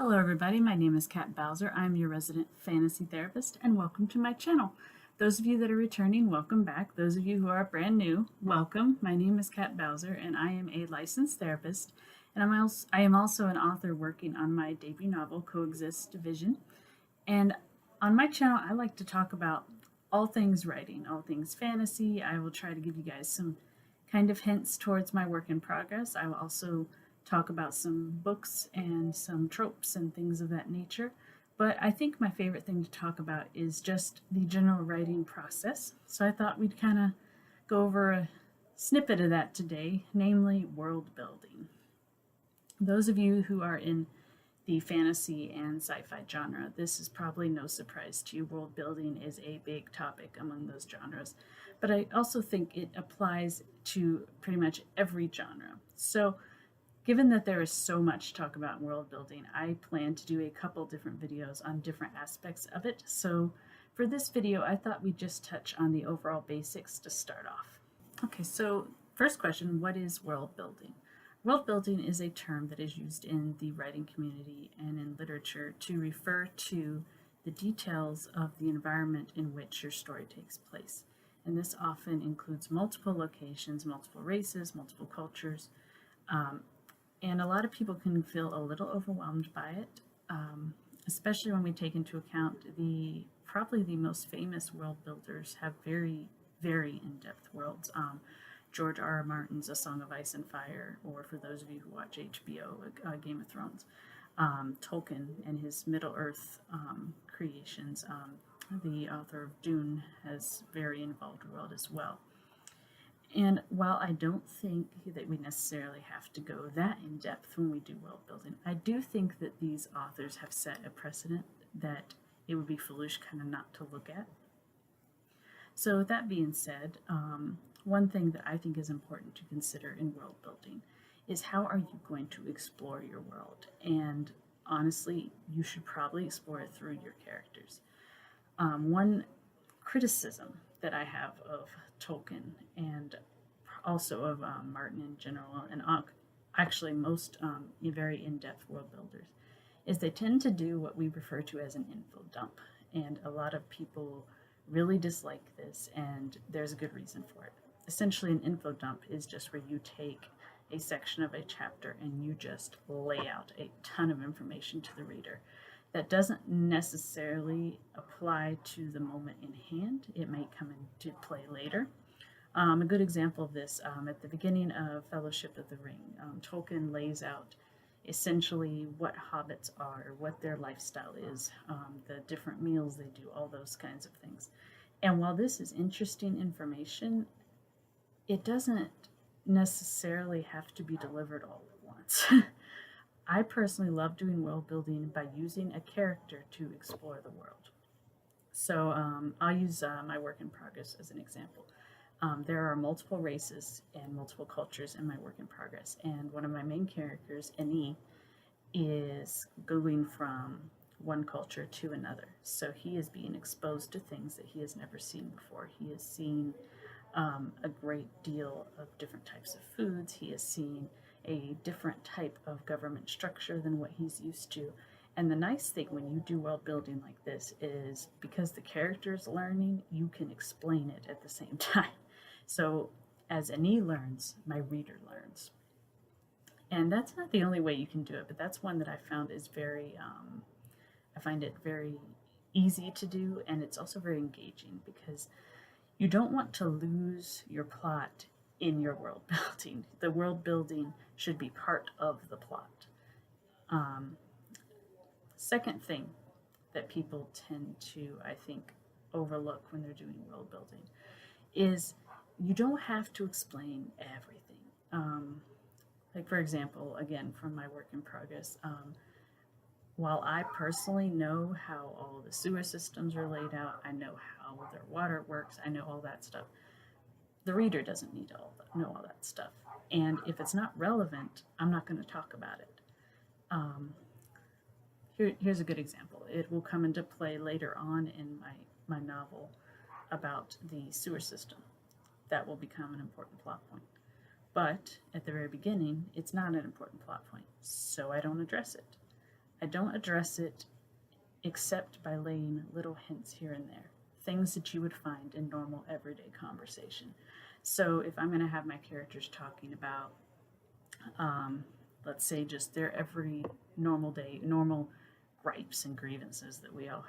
Hello everybody, my name is Kat Bowser. I'm your resident fantasy therapist and welcome to my channel. Those of you that are returning, welcome back. Those of you who are brand new, welcome. My name is Kat Bowser and I am a licensed therapist, and I am also an author working on my debut novel, Coexist Division. And on my channel, I like to talk about all things writing, all things fantasy. I will try to give you guys some kind of hints towards my work in progress. I will also talk about some books and some tropes and things of that nature. But I think my favorite thing to talk about is just the general writing process. So I thought we'd kind of go over a snippet of that today, namely world building. Those of you who are in the fantasy and sci-fi genre, this is probably no surprise to you. World building is a big topic among those genres, but I also think it applies to pretty much every genre. So given that there is so much to talk about in world building, I plan to do a couple different videos on different aspects of it. So for this video, I thought we'd just touch on the overall basics to start off. Okay, so first question, what is world building? World building is a term that is used in the writing community and in literature to refer to the details of the environment in which your story takes place. And this often includes multiple locations, multiple races, multiple cultures, and a lot of people can feel a little overwhelmed by it, especially when we take into account probably the most famous world builders have very, very in-depth worlds. George R.R. Martin's A Song of Ice and Fire, or for those of you who watch HBO, Game of Thrones, Tolkien and his Middle-earth creations. The author of Dune has very involved world as well. And while I don't think that we necessarily have to go that in depth when we do world building, I do think that these authors have set a precedent that it would be foolish kind of not to look at. So with that being said, one thing that I think is important to consider in world building is how are you going to explore your world? And honestly, you should probably explore it through your characters. One criticism that I have of Tolkien and also of Martin in general, and actually most very in-depth world builders, is they tend to do what we refer to as an info dump. And a lot of people really dislike this, and there's a good reason for it. Essentially, an info dump is just where you take a section of a chapter and you just lay out a ton of information to the reader. That doesn't necessarily apply to the moment in hand. It may come into play later. A good example of this, at the beginning of Fellowship of the Ring, Tolkien lays out essentially what hobbits are, what their lifestyle is, the different meals they do, all those kinds of things. And while this is interesting information, it doesn't necessarily have to be delivered all at once. I personally love doing world building by using a character to explore the world. So I'll use my work in progress as an example. There are multiple races and multiple cultures in my work in progress, and one of my main characters, Annie, is going from one culture to another. So he is being exposed to things that he has never seen before. He has seen a great deal of different types of foods. He has seen a different type of government structure than what he's used to. And the nice thing when you do world building like this is because the character is learning, you can explain it at the same time. So as Annie learns, my reader learns. And that's not the only way you can do it, but that's one that I found is very, I find it very easy to do, and it's also very engaging because you don't want to lose your plot in your world building. The world building should be part of the plot. Second thing that people tend to, I think, overlook when they're doing world building is you don't have to explain everything. Like for example, again, from my work in progress, while I personally know how all the sewer systems are laid out, I know how their water works, I know all that stuff, the reader doesn't need to know all that stuff. And if it's not relevant, I'm not going to talk about it. Here's a good example. It will come into play later on in my novel about the sewer system. That will become an important plot point. But at the very beginning, it's not an important plot point, so I don't address it. I don't address it except by laying little hints here and there, things that you would find in normal everyday conversation. So if I'm going to have my characters talking about, let's say, just their every normal day, normal gripes and grievances that we all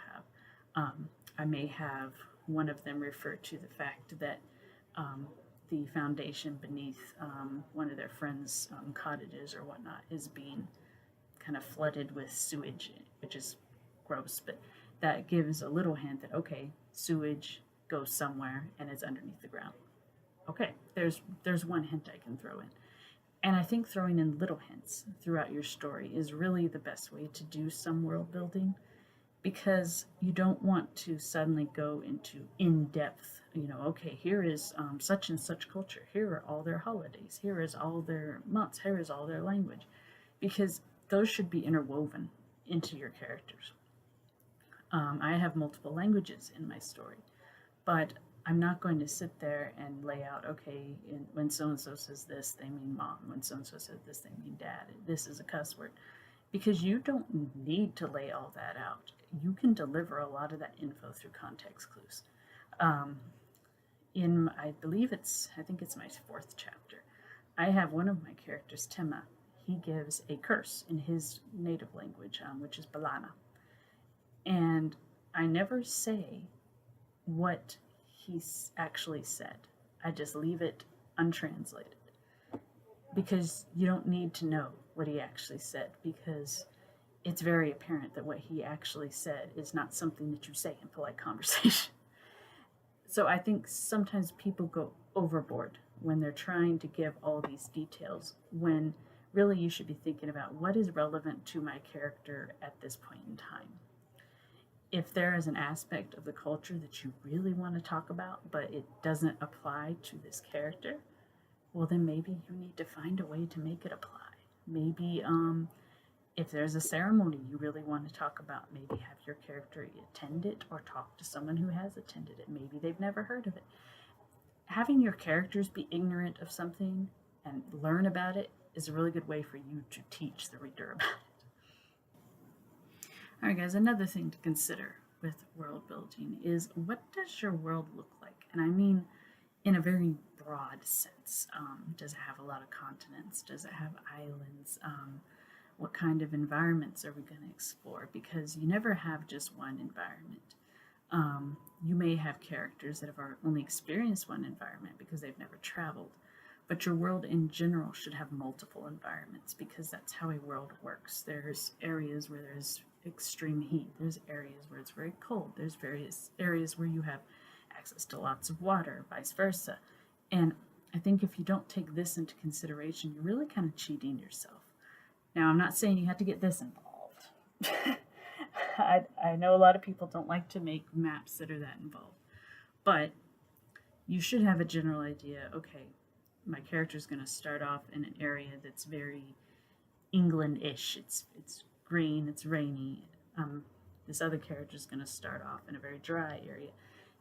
have, I may have one of them refer to the fact that the foundation beneath one of their friends' cottages or whatnot is being kind of flooded with sewage, which is gross, but that gives a little hint that, okay, sewage goes somewhere and it's underneath the ground. Okay, there's one hint I can throw in. And I think throwing in little hints throughout your story is really the best way to do some world building, because you don't want to suddenly go into in-depth, okay, here is such and such culture, here are all their holidays, here is all their months, here is all their language, because those should be interwoven into your characters. I have multiple languages in my story, but I'm not going to sit there and lay out, okay, when so-and-so says this, they mean mom. When so-and-so says this, they mean dad. This is a cuss word. Because you don't need to lay all that out. You can deliver a lot of that info through context clues. I think it's my 4th chapter. I have one of my characters, Tema. He gives a curse in his native language, which is Balana. And I never say what he actually said. I just leave it untranslated, because you don't need to know what he actually said, because it's very apparent that what he actually said is not something that you say in polite conversation. So I think sometimes people go overboard when they're trying to give all these details, when really you should be thinking about what is relevant to my character at this point in time. If there is an aspect of the culture that you really want to talk about, but it doesn't apply to this character, well, then maybe you need to find a way to make it apply. Maybe if there's a ceremony you really want to talk about, maybe have your character attend it or talk to someone who has attended it. Maybe they've never heard of it. Having your characters be ignorant of something and learn about it is a really good way for you to teach the reader about it. All right, guys, another thing to consider with world building is, what does your world look like? And I mean in a very broad sense. Does it have a lot of continents? Does it have islands? What kind of environments are we going to explore? Because you never have just one environment. You may have characters that have only experienced one environment because they've never traveled. But your world in general should have multiple environments, because that's how a world works. There's areas where there's extreme heat. There's areas where it's very cold. There's various areas where you have access to lots of water, vice versa. And I think if you don't take this into consideration, you're really kind of cheating yourself. Now, I'm not saying you have to get this involved. I know a lot of people don't like to make maps that are that involved. But you should have a general idea, okay, my character is going to start off in an area that's very England-ish. It's green, it's rainy. This other character is going to start off in a very dry area.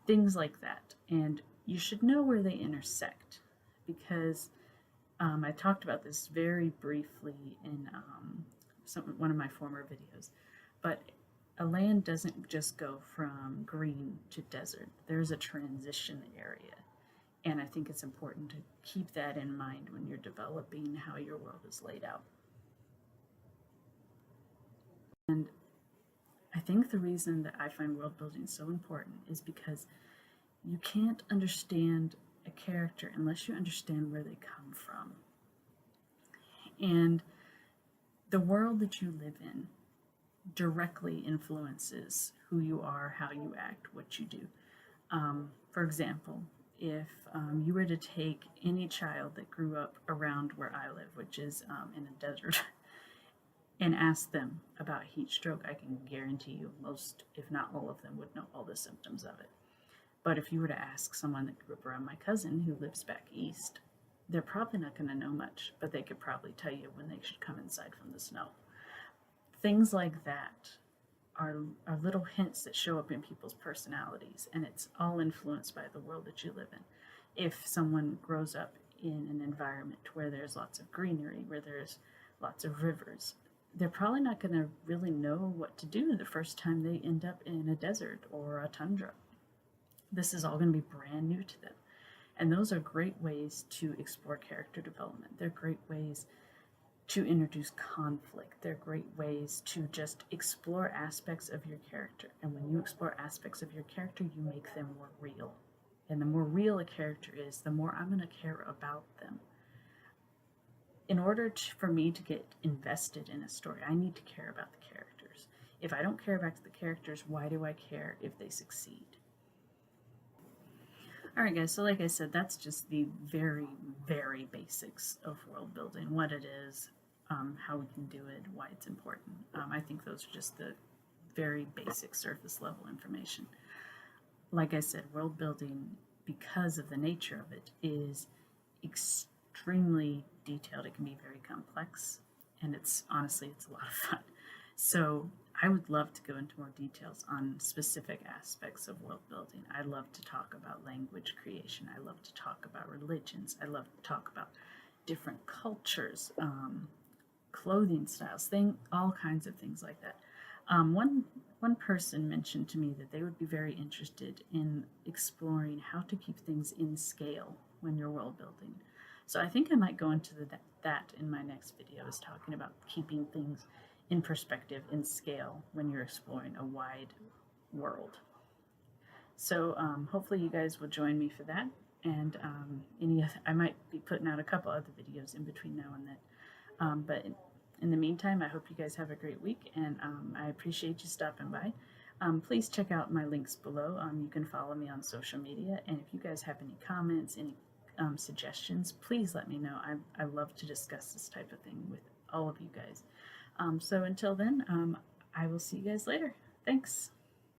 Things like that. And you should know where they intersect, because I talked about this very briefly in one of my former videos. But a land doesn't just go from green to desert. There's a transition area. And I think it's important to keep that in mind when you're developing how your world is laid out. And I think the reason that I find world building so important is because you can't understand a character unless you understand where they come from. And the world that you live in directly influences who you are, how you act, what you do. For example, if you were to take any child that grew up around where I live, which is in a desert, and ask them about heat stroke, I can guarantee you most, if not all of them, would know all the symptoms of it. But if you were to ask someone that grew up around my cousin who lives back east, they're probably not going to know much, but they could probably tell you when they should come inside from the snow. Things like that are little hints that show up in people's personalities, and it's all influenced by the world that you live in. If someone grows up in an environment where there's lots of greenery, where there's lots of rivers, they're probably not going to really know what to do the first time they end up in a desert or a tundra. This is all going to be brand new to them. And those are great ways to explore character development. They're great ways to introduce conflict. They're great ways to just explore aspects of your character. And when you explore aspects of your character, you make them more real. And the more real a character is, the more I'm going to care about them. In order for me to get invested in a story, I need to care about the characters. If I don't care about the characters, why do I care if they succeed? All right, guys, so like I said, that's just the very, very basics of world building, what it is, how we can do it, why it's important. I think those are just the very basic surface level information. Like I said, world building, because of the nature of it, is extremely detailed. It can be very complex, and it's a lot of fun. So I would love to go into more details on specific aspects of world building. I love to talk about language creation. I love to talk about religions. I love to talk about different cultures, clothing styles, all kinds of things like that. One person mentioned to me that they would be very interested in exploring how to keep things in scale when you're world building. So I think I might go into that in my next video, is talking about keeping things in perspective, in scale, when you're exploring a wide world. So hopefully you guys will join me for that, and I might be putting out a couple other videos in between now and then. But in the meantime, I hope you guys have a great week, and I appreciate you stopping by. Please check out my links below. You can follow me on social media, and if you guys have any comments, any suggestions, please let me know. I love to discuss this type of thing with all of you guys. So until then, I will see you guys later. Thanks.